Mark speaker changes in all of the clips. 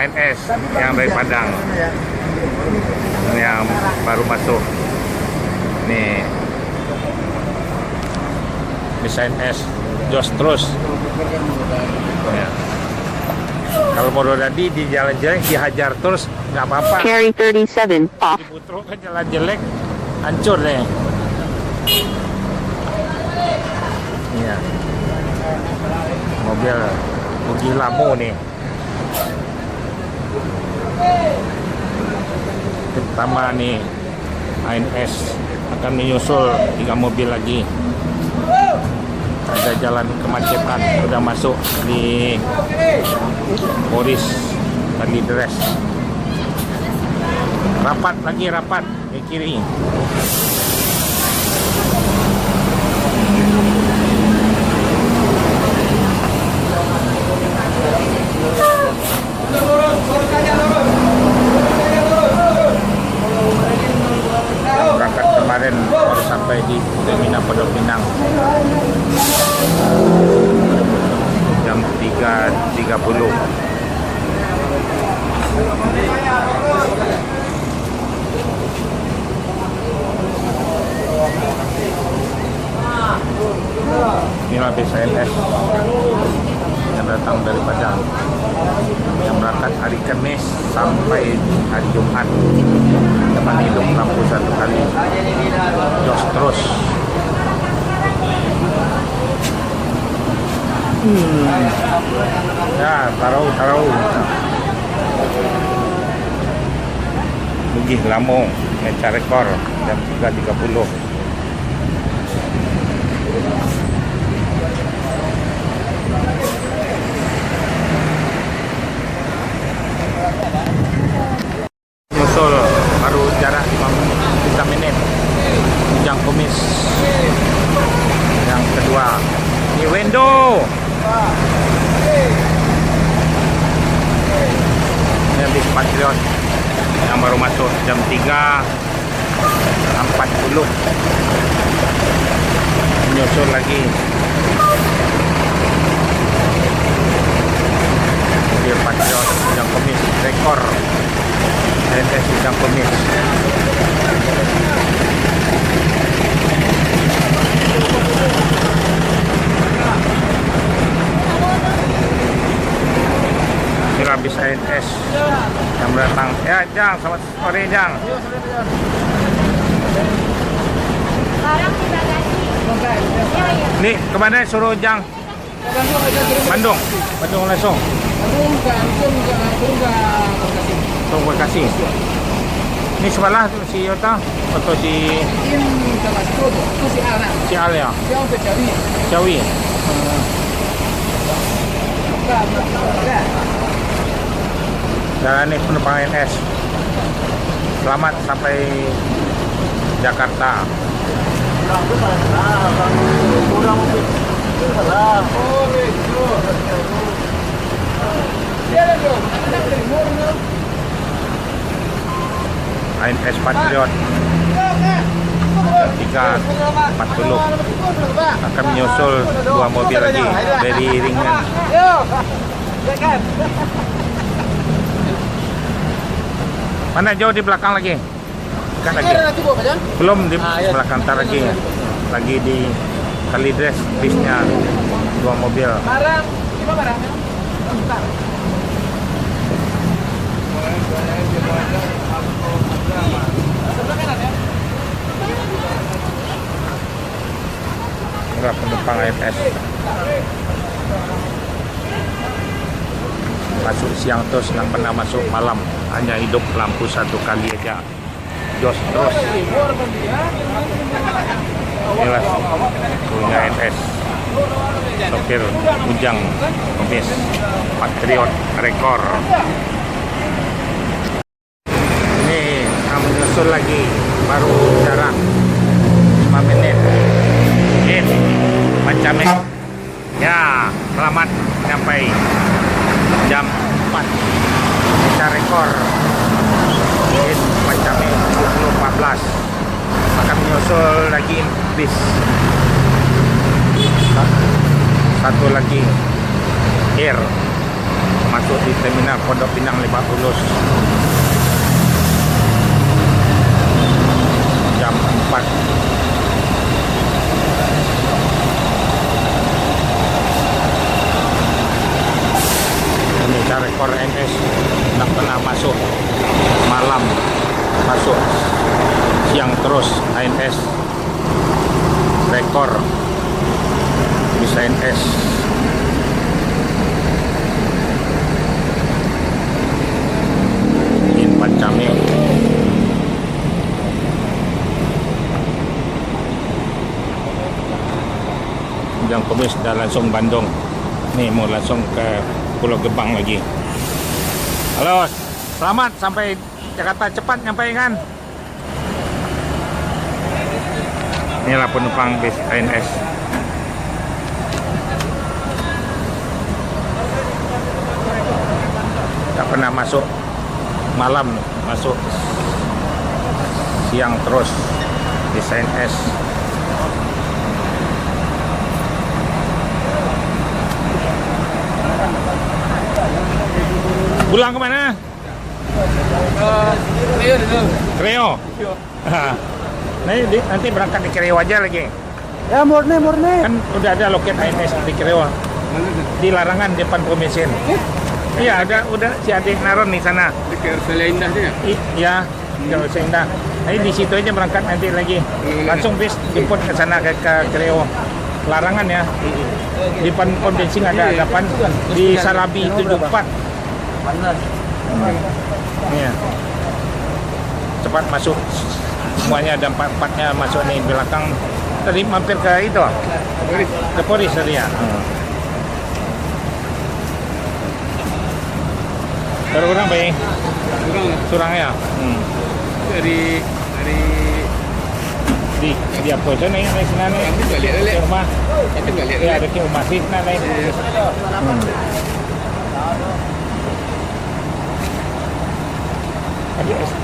Speaker 1: ANS yang dari Padang yang baru masuk. Nih bis ANS jos terus ya. Kalau mau tadi di jalan jelek dihajar terus nggak apa-apa.
Speaker 2: Carry 37 off.
Speaker 1: Dibutro ke jalan jelek hancur deh. Iya. Mobil Mugi Lamu nih. Pertama nih ANS akan menyusul 3 mobil lagi. Ada jalan kemacetan, udah masuk di Boris Kalideres. Rapat lagi, rapat ke kiri. Berangkat kemarin baru sampai di Terminal Pondok Pinang jam 3.30. Inilah bis ANS yang datang dari Padang yang berangkat hari Kamis sampai hari Jumat. Depan hidup lampu 1 kali jos terus. Ya taruh Mugi Lamu meca rekor jam 3.30. Musul baru jarak 5 menit Ujang Kumis yang kedua. Ini Wendo. Ini bis Patriot yang baru masuk jam 3.40. Menyusul lagi mobil Patriot Ujang Kumis rekor ANS Ujang Kumis. Inilah bis ANS yang datang. Ya Jang, selamat sore Jang. Nih kemana suruh Jang? Bandung langsung. Tunggu kasih. Ini sebelah tuh si Yota atau si Al ya? Ciawi. Dan ini penumpang ANS. Selamat sampai Jakarta. ANS Patriot 3.40 akan menyusul 2 mobil lagi dari Ringan. Mana jauh di belakang lagi? Kan lagi. Belum di belakang, ntar lagi di Kalideres bisnya 2 mobil. Inilah penumpang ANS. Masuk siang terus, nggak pernah masuk malam, hanya hidup lampu 1 kali aja. Jos terus. Inilah punya ANS. Sopir Ujang Kumis Patriot rekor. Ini menyusul lagi, baru jarak 5 menit. Ini Pacamek. Ya, selamat sampai jam 4. Meca rekor. Ini Pacamek 2014. Akan menyusul lagi bis. Satu lagi Air masuk di terminal Pondok Pinang Lebak Bulus jam 4. Ini rekor NS tak pernah masuk malam, masuk siang terus. ANS rekor bisa NS. Ini Pancame. Jam Komis dah langsung Bandung. Nih mau langsung ke Pulau Gebang lagi. Halo, selamat sampai Jakarta cepat nyampe kan? Inilah penumpang bis ANS. Tak pernah masuk malam, masuk siang terus bis ANS. Pulang kemana? Kreo. Nanti berangkat di Kreo aja lagi.
Speaker 2: Ya murni.
Speaker 1: Kan udah ada loket ANS di Kreo. Di Larangan depan pom bensin. Iya, udah si adik naron di sana.
Speaker 2: Di Kersela Indah dia.
Speaker 1: Iya, Kersela Indah. Nanti di situ aja berangkat nanti lagi. Langsung bis jemput ke sana ke Kreo. Larangan ya. Di depan pom bensin ada depan di Sarabi 74. Iya. Cepat masuk. Semuanya ada 4-4-nya masuk nih belakang. Tadi mampir ke itu. Ke Polis tadi ya. Kurang baik. Surang ya.
Speaker 2: Dari
Speaker 1: di apa tu ni sana ni? Di rumah.
Speaker 2: Itu enggak lihat.
Speaker 1: Ya ada ke rumah sih sana ni.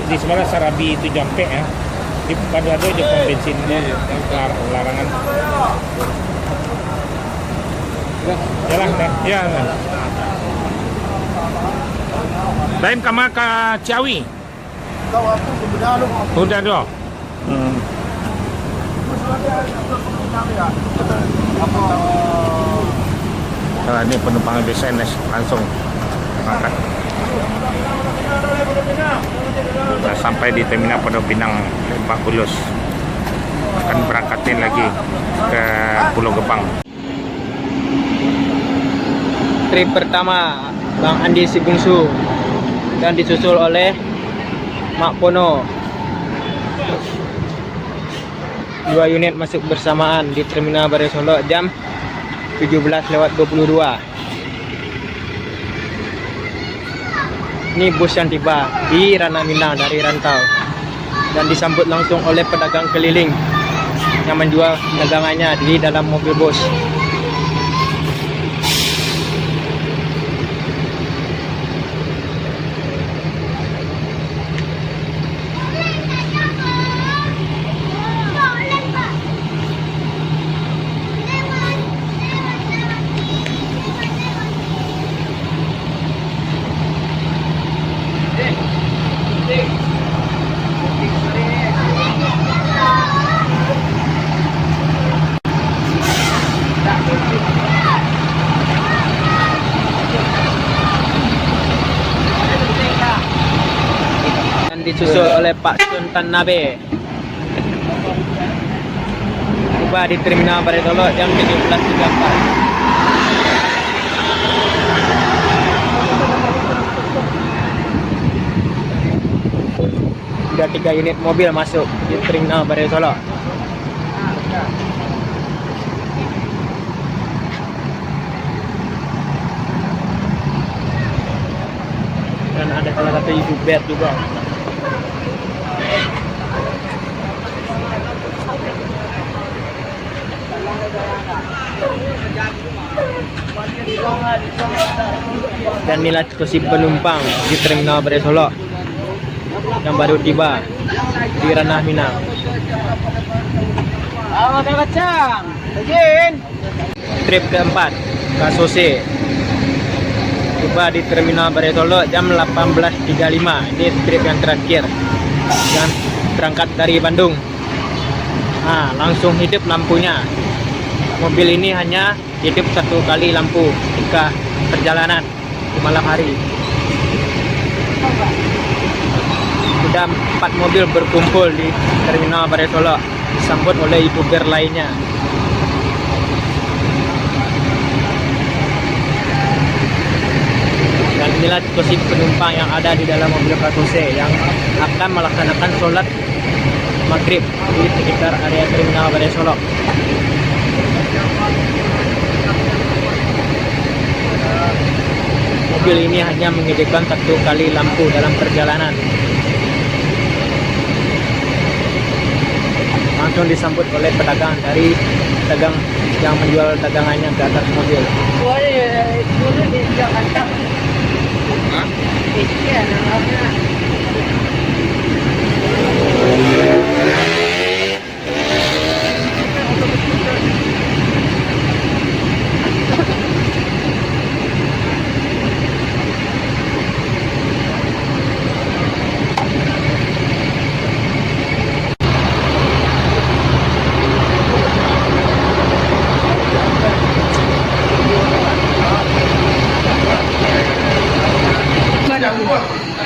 Speaker 1: Di sebelah Sarabi itu jampe ya. Di pada ada je pom bensin larangan. Jalan dah. Ya. Lain kama ke Ciawi. Udah doh. Kalau ini penumpang bis ANS langsung berangkat. Sudah sampai di terminal Pondok Pinang Lebak Bulus. Akan berangkatin lagi ke Pulau Gebang.
Speaker 3: Trip pertama Bang Andi si bungsu dan disusul oleh Mak Pono. 2 unit masuk bersamaan di Terminal Barai Solok jam 17:22. Ini bus yang tiba di Ranah Minang dari rantau dan disambut langsung oleh pedagang keliling yang menjual dagangannya di dalam mobil bus. Disusul oleh Pak Sultan Nabe. Tiba di Terminal Barai Solok jam 17:34. Sudah 3 unit mobil masuk di Terminal Barai Solok. Dan ada salah satu ibu bed juga. Dan inilah situasi penumpang di Terminal Barai Solok yang baru tiba di Ranah Minang.
Speaker 2: Makan kacang. Izin.
Speaker 3: Trip keempat ke Sose. tiba di Terminal Bare Solo jam 18.35. Ini trip yang terakhir yang berangkat dari Bandung. Nah, langsung hidup lampunya. Mobil ini hanya hidup 1 kali lampu ketika perjalanan di malam hari. Sudah 4 mobil berkumpul di Terminal Bare Solo, disambut oleh YouTuber lainnya. Dan inilah posisi penumpang yang ada di dalam mobil Katose yang akan melaksanakan sholat maghrib di sekitar area Terminal Bare Solo. Mobil ini hanya menghidupkan 1 kali lampu dalam perjalanan. Langsung disambut oleh pedagang yang menjual dagangannya ke atas mobil.
Speaker 2: Hah?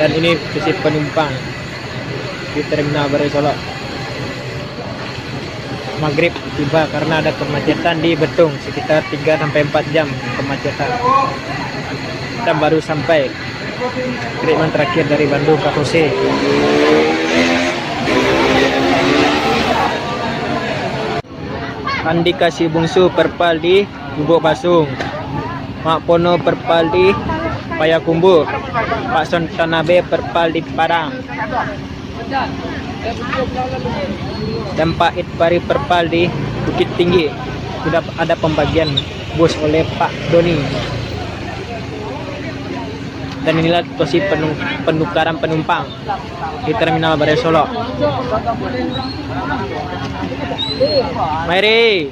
Speaker 3: Dan ini posisi penumpang di Terminal Bare Solo. Maghrib tiba karena ada kemacetan di Betung sekitar 3-4 jam kemacetan. Kita baru sampai treatment terakhir dari Bandung ke Katose. Andika si bungsu perpal di Lubuk Basung, Mak Pono perpal di Payakumbuh, Pak Son Tanabe perpal di Padang, dan Pak Itpari perpal di Bukit Tinggi. Sudah ada pembagian bus oleh Pak Doni. Dan inilah posisi penukaran penumpang di Terminal Bare Solo. Mari,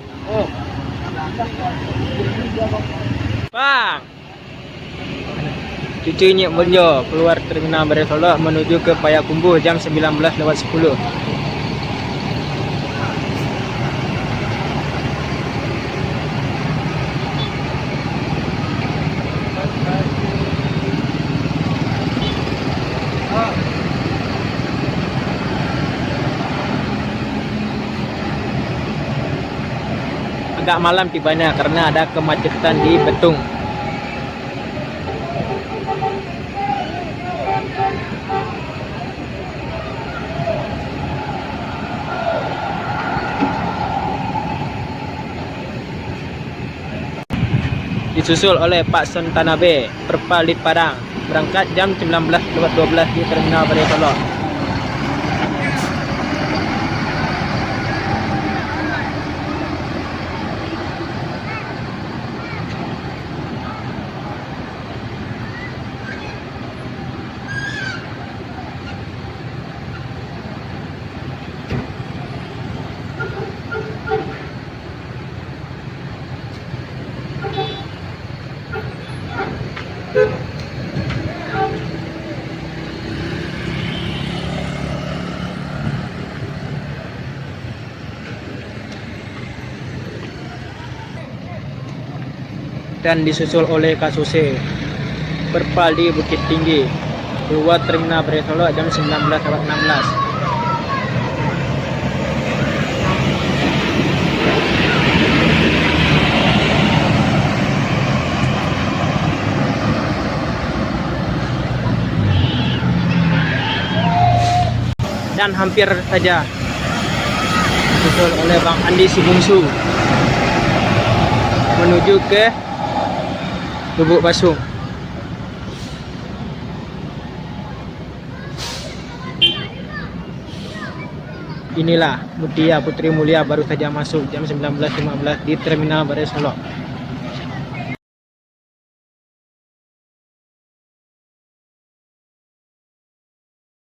Speaker 3: Pak. Cucu Nyek Bonjo keluar Terminal Bare Solo menuju ke Payakumbuh jam 19:10. Agak malam tibanya karena ada kemacetan di Betung. Disusul oleh Pak Son Tanabe perpal di Padang, berangkat jam 19:12 di Terminal Bare Solo. Dan disusul oleh Katose perpal di Bukit Tinggi, keluar Terminal Bare Solo jam 19:16. Dan hampir saja disusul oleh Bang Andi si bungsu menuju ke Lubuk Basung. Inilah Mutia Putri Mulia baru saja masuk jam 19:15 di Terminal Bare Solo.